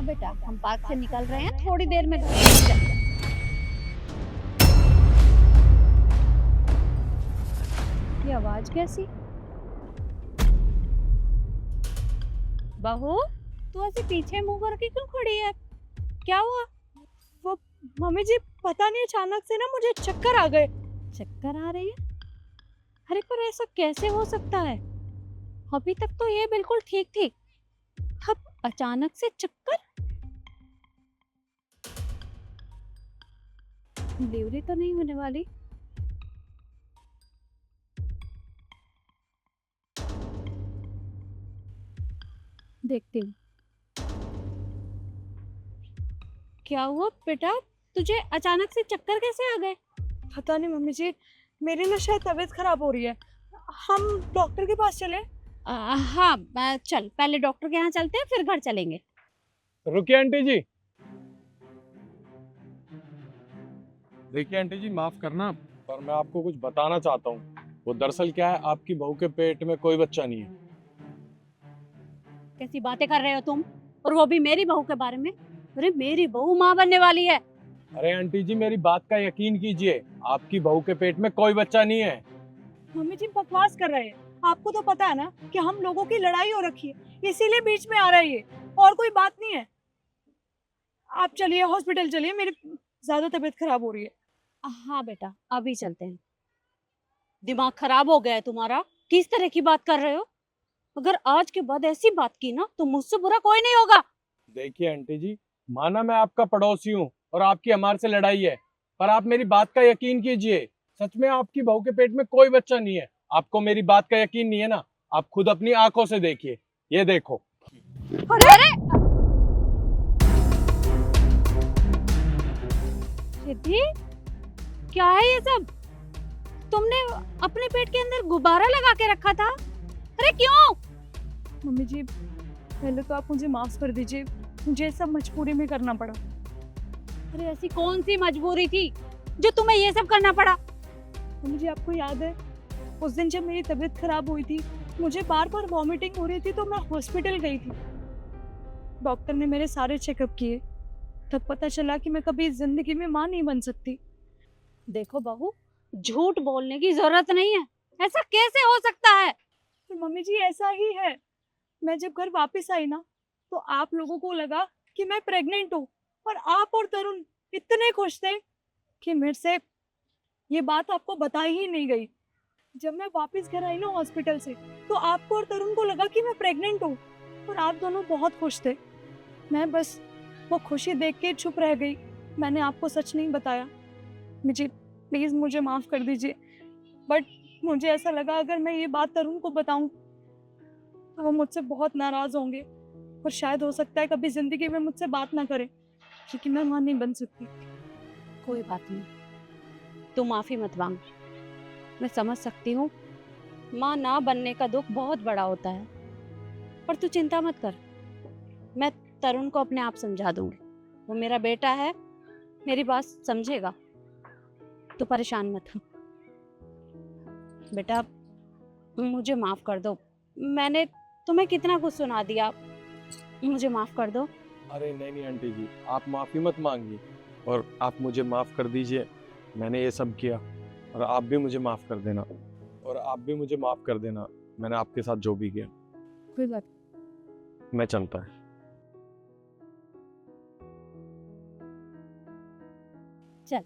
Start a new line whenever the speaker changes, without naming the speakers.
हाँ बेटा, हम पार्क से निकल रहे हैं, थोड़ी देर में घर पहुंच जाएंगे। ये आवाज कैसी? बहू, तू ऐसे पीछे मुंह करके क्यों खड़ी है? क्या हुआ?
वो मम्मी जी, पता नहीं अचानक से ना मुझे चक्कर आ गए।
चक्कर आ रही है? अरे पर ऐसा कैसे हो सकता है? अभी तक तो ये बिल्कुल ठीक थी, अब अचानक से चक्कर? डिलीवरी तो नहीं होने वाली? देखती हूँ। क्या हुआ बेटा, तुझे अचानक से चक्कर कैसे आ गए?
पता नहीं मम्मी जी, मेरी ना शायद तबीयत खराब हो रही है। हम डॉक्टर के पास चले?
हाँ, चल पहले डॉक्टर के यहाँ चलते हैं, फिर घर चलेंगे।
रुकिए आंटी जी। देखिए आंटी जी, माफ करना पर मैं आपको कुछ बताना चाहता हूँ। वो दरअसल क्या है, आपकी बहू के पेट में कोई बच्चा नहीं है।
कैसी बातें कर रहे हो तुम, और वो भी मेरी बहू के बारे में? अरे मेरी बहू माँ बनने वाली है।
अरे आंटी जी, मेरी बात का यकीन कीजिए, आपकी बहू के पेट में कोई बच्चा नहीं है।
मम्मी जी बकवास कर रहे हैं। आपको तो पता है ना कि हम लोगों की लड़ाई हो रखी है, इसीलिए बीच में आ रहा है ये, और कोई बात नहीं है। आप चलिए हॉस्पिटल चलिए, मेरी ज्यादा तबीयत खराब हो रही है।
हाँ बेटा, अभी चलते हैं। दिमाग खराब हो गया है तुम्हारा? किस तरह की बात कर रहे हो? अगर आज के बाद ऐसी बात की ना तो मुझसे बुरा कोई नहीं होगा।
देखिए आंटी जी, माना मैं आपका पड़ोसी हूँ और आपकी हमारे से लड़ाई है, पर आप मेरी बात का यकीन कीजिए, सच में आपकी बहू के पेट में कोई बच्चा नहीं है। आपको मेरी बात का यकीन नहीं है ना? आप खुद अपनी आंखों से देखिए, ये देखो।
अरे सिद्धि, क्या है ये सब? तुमने अपने पेट के अंदर गुब्बारा लगा के रखा था? अरे क्यों?
मम्मी जी, पहले तो आप मुझे माफ कर दीजिए, मुझे सब मजबूरी में करना पड़ा।
अरे ऐसी कौन सी मजबूरी थी जो तुम्हें ये सब करना पड़ा?
मम्मी जी, आपको याद है उस दिन जब मेरी तबीयत खराब हुई थी, मुझे बार बार वॉमिटिंग हो रही थी, तो मैं हॉस्पिटल गई थी। डॉक्टर ने मेरे सारे चेकअप किए, तब पता चला कि मैं कभी जिंदगी में माँ नहीं बन सकती।
देखो बहू, झूठ बोलने की जरूरत नहीं है। ऐसा कैसे हो सकता है?
पर मम्मी जी ऐसा ही है, मैं जब घर वापस आई ना, तो आप लोगों को लगा कि मैं प्रेग्नेंट हूँ, और आप और तरुण इतने खुश थे कि मेरे से ये बात आपको बताई ही नहीं गई। जब मैं वापस घर आई ना हॉस्पिटल से, तो आपको और तरुण को लगा कि मैं प्रेग्नेंट हूँ, और आप दोनों बहुत खुश थे। मैं बस वो खुशी देख के चुप रह गई, मैंने आपको सच नहीं बताया। मुझे प्लीज़ मुझे माफ़ कर दीजिए, बट मुझे ऐसा लगा अगर मैं ये बात तरुण को बताऊं तो वो मुझसे बहुत नाराज़ होंगे, और शायद हो सकता है कभी ज़िंदगी में मुझसे बात ना करें, क्योंकि मैं माँ नहीं बन सकती।
कोई बात नहीं, तू माफी मत मांग। मैं समझ सकती हूँ, माँ ना बनने का दुख बहुत बड़ा होता है, पर तू चिंता मत कर। मैं तरुण को अपने आप समझा दूंगी। वो मेरा बेटा है, मेरी बात समझेगा। तू परेशान मत हो। बेटा, मुझे माफ कर दो। मैंने तुम्हें कितना कुछ सुना दिया, मुझे माफ कर दो।
अरे नहीं नहीं आंटी जी, आप माफ़ी मत मांगिए और आप मुझे माफ़ कर दीजिए। मैंने ये सब किया और आप भी मुझे माफ़ कर देना, और आप भी मुझे माफ़ कर देना, मैंने आपके साथ जो भी किया।
कोई बात।
मैं चलता है।
चल।